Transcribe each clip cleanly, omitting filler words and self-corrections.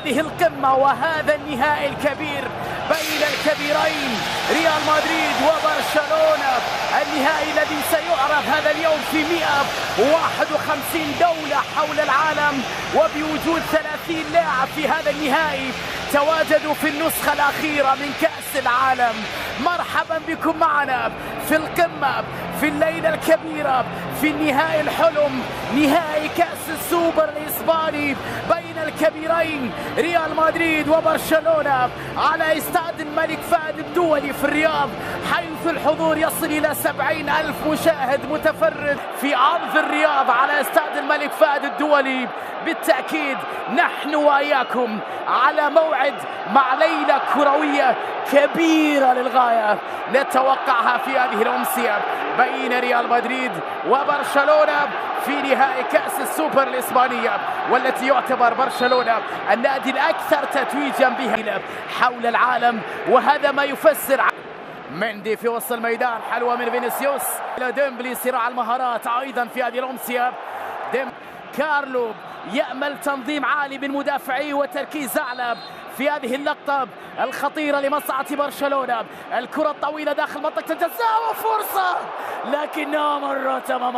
هذه القمة وهذا النهائي الكبير بين الكبيرين ريال مدريد وبرشلونة، النهائي الذي سيعرض هذا اليوم في 151 دولة حول العالم، وبوجود 30 لاعب في هذا النهائي تواجدوا في النسخة الأخيرة من كأس العالم. مرحبا بكم معنا في القمة، في الليلة الكبيرة، في النهائي الحلم، نهائي كأس السوبر الإسباني بين الكبيرين ريال مدريد وبرشلونة على استاد الملك فهد الدولي في الرياض، حيث الحضور يصل إلى 70,000 مشاهد متفرج في أرض الرياض على استاد الملك فهد الدولي. بالتأكيد نحن وإياكم على موعد مع ليلة كروية كبيرة للغاية نتوقعها في هذه الأمسية بين ريال مدريد وبرشلونة في نهائي كأس السوبر الإسبانية، والتي يعتبر برشلونة النادي الأكثر تتويجا به حول العالم. وهذا ما يفسر مندي في وسط الميدان، حلوة من فينيسيوس إلى ديمبلي، صراع المهارات أيضا في هذه الأمسية. كارلو يأمل تنظيم عالي من مدافعيه وتركيز أعلى في هذه اللقطة الخطيرة لمصلحة برشلونة. الكرة الطويلة داخل منطقة الجزاء وفرصة، لكنها مرت أمام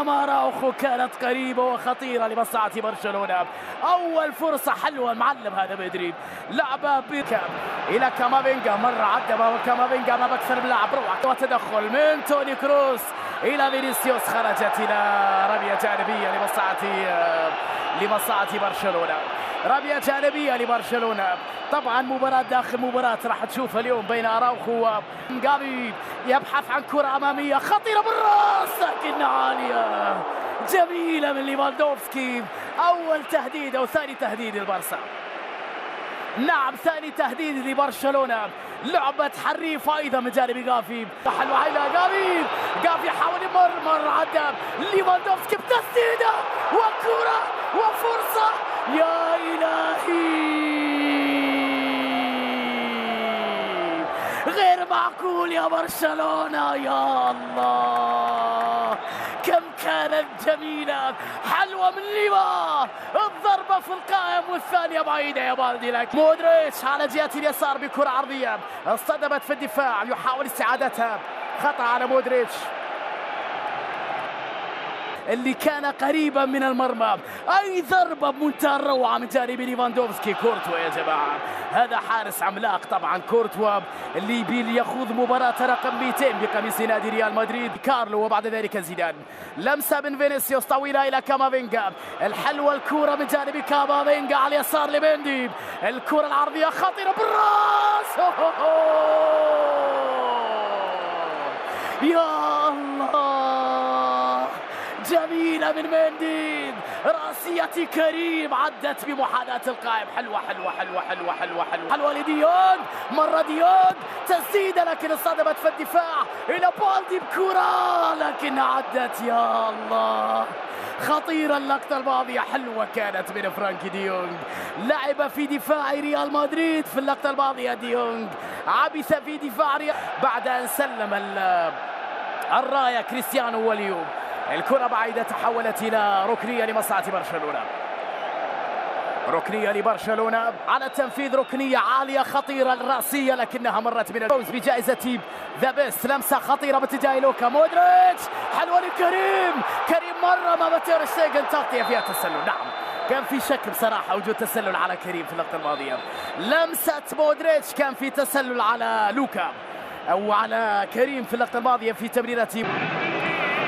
أراوخو كانت قريبة وخطيرة لمصلحة برشلونة. أول فرصة حلوة المعلم هذا بدري، لعبة بيركاب إلى كامافينجا، مرة عدى كامافينجا أمام أكثر من لاعب، روعة وتدخل من توني كروس إلى فينيسيوس، خرجت إلى رمية جانبية لمصلحة برشلونة. رمية جانبية لبرشلونة. طبعا مباراة داخل مباراة راح تشوفها اليوم بين أراوخو وجافي، يبحث عن كرة أمامية خطيرة بالراس لكنها عالية، جميلة من ليفاندوفسكي. أول تهديد أو ثاني تهديد للبارسا، نعم ثاني تهديد لبرشلونة. لعبة حريفة أيضا من جانب جافي، حلوة إلى جافي حاول يمر عدى ليفاندوفسكي بتسديدة وكرة وفرصة، يا إلهي غير معقول يا برشلونة، يا الله كم كانت جميلة، حلوة من ليفا، الضربة في القائم والثانية بعيدة يا بالدي. لك مودريتش على جهة اليسار بكرة عرضية اصطدمت في الدفاع، يحاول استعادتها، خطأ على مودريتش اللي كان قريبا من المرمى. اي ضربة بمنتهى الروعة من جانب ليفاندوفسكي. كورتوا يا جماعة، هذا حارس عملاق طبعا، كورتوا اللي يخوض مباراة رقم 200 بقميص نادي ريال مدريد. كارلو وبعد ذلك زيدان، لمسة من فينيسيوس طويلة إلى كامافينجا، الحلوة الكرة من جانب كامافينجا على اليسار لمندي، الكرة العرضية خطيرة بالراس، يا الله جميلة من مندي، راسية كريم عدت بمحاذاة القائم، حلوة حلوة لديونج، مرة ديونج تسديدة لكن اصطدمت في الدفاع إلى بالدي بكرة لكن عدت، يا الله خطيرة اللقطة الماضية، حلوة كانت من فرانكي ديونج، لعب في دفاع ريال مدريد في اللقطة الماضية. ديونج عبث في دفاع ريال بعد أن سلم الراية كريستيانو، واليوم الكرة بعيدة تحولت إلى ركنية لمصلحة برشلونة. ركنية لبرشلونة على تنفيذ ركنية عالية خطيرة الرأسية لكنها مرت من الفوز بجائزة ذا بيست. لمسة خطيرة باتجاه لوكا مودريتش، حلوة لكريم مرة ما ماتير شتيجن، تغطية فيها تسلل. نعم كان في شك بصراحة وجود تسلل على كريم في اللقطة الماضية. لمسة مودريتش كان في تسلل على لوكا أو على كريم في اللقطة الماضية في تمريرة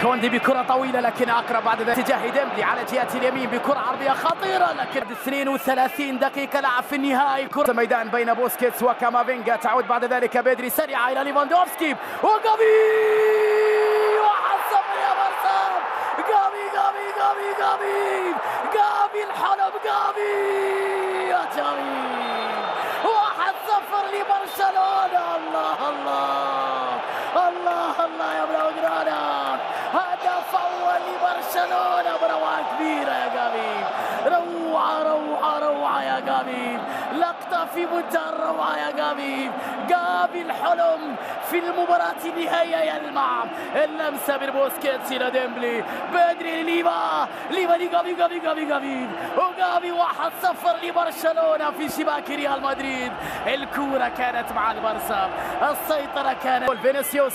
كوندي بكرة طويلة لكن أقرب بعد ذلك اتجاه ديمبلي على جهة اليمين بكرة عرضية خطيرة لكن 32 دقيقة لعب في النهائي. كرة الميدان بين بوسكيتس وكامافينجا، تعود بعد ذلك بيدري سريعة إلى ليفاندوفسكي وجافي، 1-0 يا برشا، جافي الحلم، يا جميل، 1-0 لبرشلونة. الله يا بلوغرانا، هدف أول لبرشلونة بروعة كبيرة يا جافي، روعة يا جافي، لقطة في منتهى الروعة يا جافي. جافي الحلم في المباراة النهائية يلمع. اللمسة من بوسكيتس إلى ديمبلي، بدري ليفا لجافي وجافي 1-0 لبرشلونة في شباك ريال مدريد. الكورة كانت مع البارسا، السيطرة كانت فينيسيوس.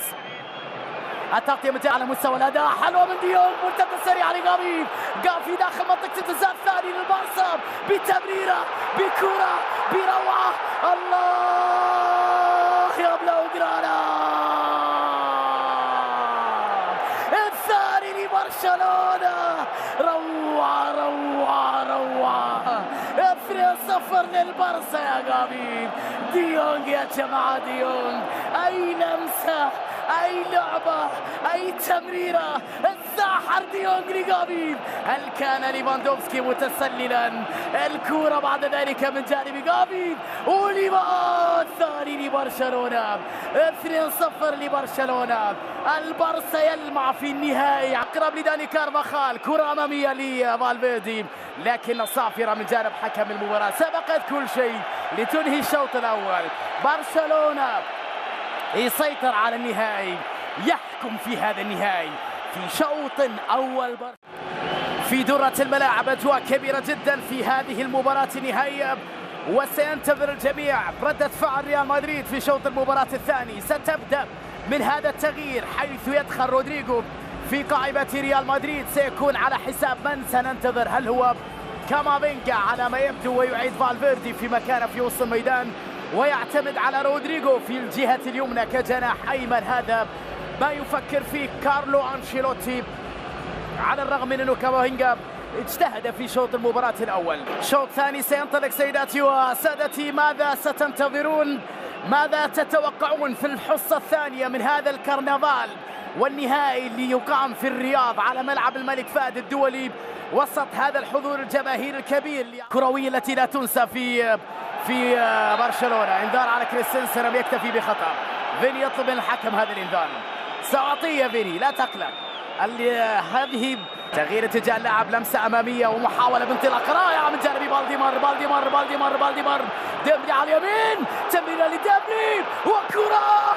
التغطية ممتازة على مستوى الأداء، حلوة من ديونج، مرتدة سريعة لجافي. جافي داخل منطقة الجزاء الثاني للبارسا بتمريرة بكرة بروعة. الله يا بلاوغرانا، الثاني لبرشلونة. روعة 2-0 للبارسا يا جافي. ديونج يا جماعة، ديونج أي لمسة، أي لعبة، أي تمريرة، الساحر ديونج لجافي. هل كان ليفاندوفسكي متسللا؟ الكرة بعد ذلك من جانب جافي، وليفا الثاني لبرشلونة. 2-0 لبرشلونة. البارسا يلمع في النهائي. أقرب لداني كارفاخال، كرة أمامية لفالفيردي، لكن صافرة من جانب حكم المباراة. سبقت كل شيء لتنهي الشوط الأول. برشلونة يسيطر على النهائي، يحكم في هذا النهائي في شوط أول. في درة الملاعب أجواء كبيرة جدا في هذه المباراة النهائية، وسينتظر الجميع ردة فعل ريال مدريد في شوط المباراة الثاني. ستبدأ من هذا التغيير حيث يدخل رودريغو في قائمة ريال مدريد. سيكون على حساب من؟ سننتظر. هل هو كامافينجا على ما يبدو، ويعيد فالفيردي في مكانه في وسط الميدان، ويعتمد على رودريغو في الجهة اليمنى كجناح أيمن. هذا ما يفكر فيه كارلو أنشيلوتي، على الرغم من أنه كامافينجا اجتهد في شوط المباراة الأول. شوط ثاني سينطلق سيداتي وسادتي. ماذا ستنتظرون؟ ماذا تتوقعون في الحصة الثانية من هذا الكرنفال والنهائي اللي يقام في الرياض على ملعب الملك فهد الدولي وسط هذا الحضور الجماهيري الكبير الكروية التي لا تنسى في برشلونة؟ انذار على كريستنسن، لم يكتفي بخطأ. فيني يطلب من الحكم هذا الانذار. سأعطيه فيني، لا تقلق. هذه تغيير اتجاه اللاعب، لمسة أمامية ومحاولة بانطلاق رائعة من جانب بالديمار. ديمبلي على اليمين، تمريرة لديمبلي وكرة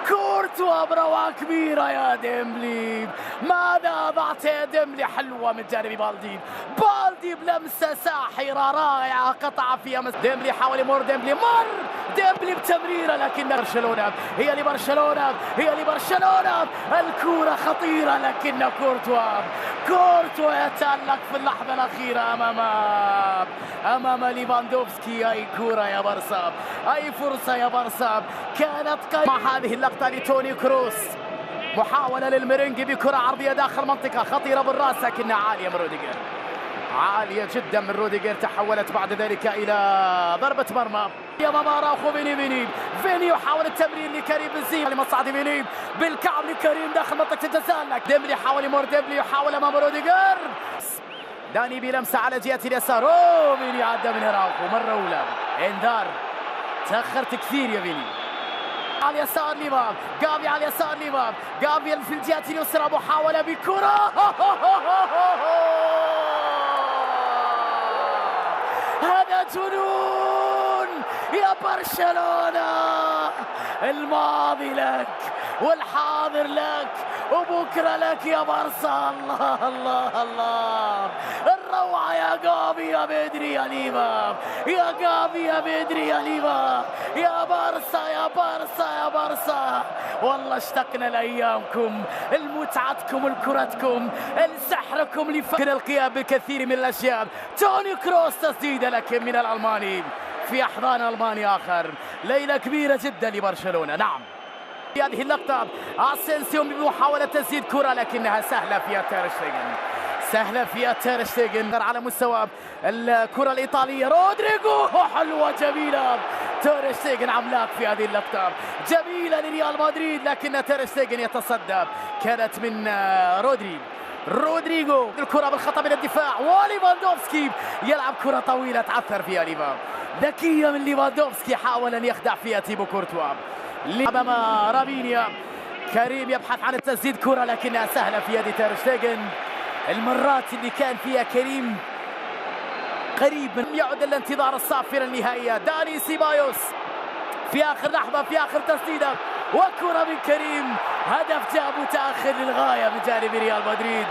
كورتوا بروعة كبيرة يا ديمبلي. ماذا أضعت يا ديمبلي؟ حلوة من جانب بالدي بلمسة ساحرة رائعة، قطع فيها ديمبلي، حاول يمر ديمبلي بتمريرة، لكن برشلونة هي لبرشلونة. الكرة خطيرة، لكن كورتوا يتألق في اللحظة الأخيرة أمام ليفاندوفسكي. أي كرة يا بارسا، أي فرصة يا بارسا كانت مع هذه اللقطة لتوني كروس. محاولة للميرينج بكرة عرضية داخل منطقة خطيرة بالراس، لكنها عالية من روديجر، عالية جدا من روديجر. تحولت بعد ذلك إلى ضربة مرمى. أمام أراوخو، فيني يحاول التمرير لكريم بنزيما لمصعد فيني بالكعب لكريم داخل منطقة الجزاء. لك ديمبلي يحاول يمر، يحاول أمام روديجر. داني بلمسة على جهة اليسار، فيني عدى من أراوخو مرة أولى. انذار، تأخرت كثير يا فيني. على اليسار ليفا، جافي على اليسار ليفا، جافي في الجهة اليسرى، محاولة بكرة. هذا جنون يا برشلونة. الماضي لك والحاضر لك وبكرة لك يا بارسا. الله الروعة يا جافي، يا بدري، يا ليفا، يا جافي، يا بدري، يا ليفا، يا بارسا. والله اشتقنا لأيامكم، لمتعتكم، لكرتكم، لسحركم، لفكر القيام بكثير من الأشياء. توني كروس تسديدة لكن من الألماني في أحضان ألماني آخر. ليلة كبيرة جدا لبرشلونة. نعم، في هذه اللقطة اسينسيو بمحاولة تسديد كرة، لكنها سهلة فيها تير شتيغن على مستوى الكرة الإيطالية. رودريغو، حلوة جميلة. تير شتيغن عملاق في هذه اللقطة، جميلة لريال مدريد، لكن تير شتيغن يتصدى. كانت من رودريغو. الكرة بالخطأ من الدفاع، وليفاندوفسكي يلعب كرة طويلة تعثر فيها ليفا. ذكية من ليفاندوفسكي، حاول أن يخدع فيها تيبو كورتوا. أمام رافينيا، كريم يبحث عن التسديد، كرة لكنها سهلة في يد تير شتيغن. المرات اللي كان فيها كريم قريب من يعد الانتظار الصافرة النهائية. داني سيبايوس في آخر لحظة، في آخر تسديدة، وكرة من كريم، هدف جاء متأخر للغاية من جانب ريال مدريد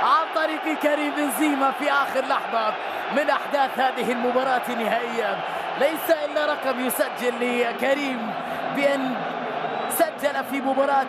عن طريق كريم بنزيما في آخر لحظة من أحداث هذه المباراة النهائية. ليس إلا رقم يسجل لكريم بأن سجل في مباراة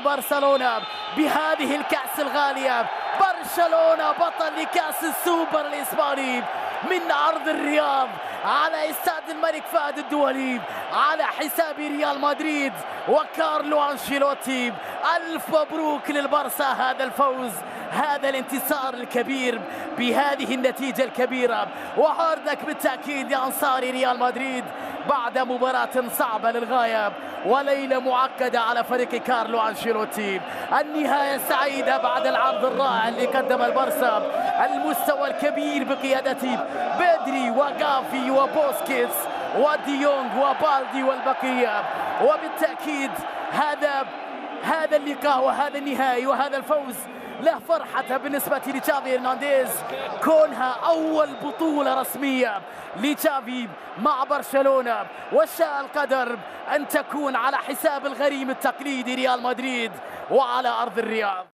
برشلونة بهذه الكأس الغالية. برشلونة بطل لكأس السوبر الإسباني من أرض الرياض على استاد الملك فهد الدولي على حساب ريال مدريد وكارلو أنشيلوتي. ألف مبروك للبرسا هذا الفوز، هذا الانتصار الكبير بهذه النتيجة الكبيرة. وهاردك بالتأكيد لأنصار ريال مدريد بعد مباراة صعبة للغاية وليلة معقدة على فريق كارلو أنشيلوتي. النهاية سعيدة بعد العرض الرائع اللي قدم البرسا، المستوى الكبير بقيادة بدري وغافي وبوسكيتس وديونغ وبالدي والبقية. وبالتأكيد هذا اللقاء وهذا النهائي وهذا الفوز له فرحة بالنسبة لتشافي هرنانديز، كونها أول بطولة رسمية لتشافي مع برشلونة، وشاء القدر أن تكون على حساب الغريم التقليدي ريال مدريد وعلى أرض الرياض.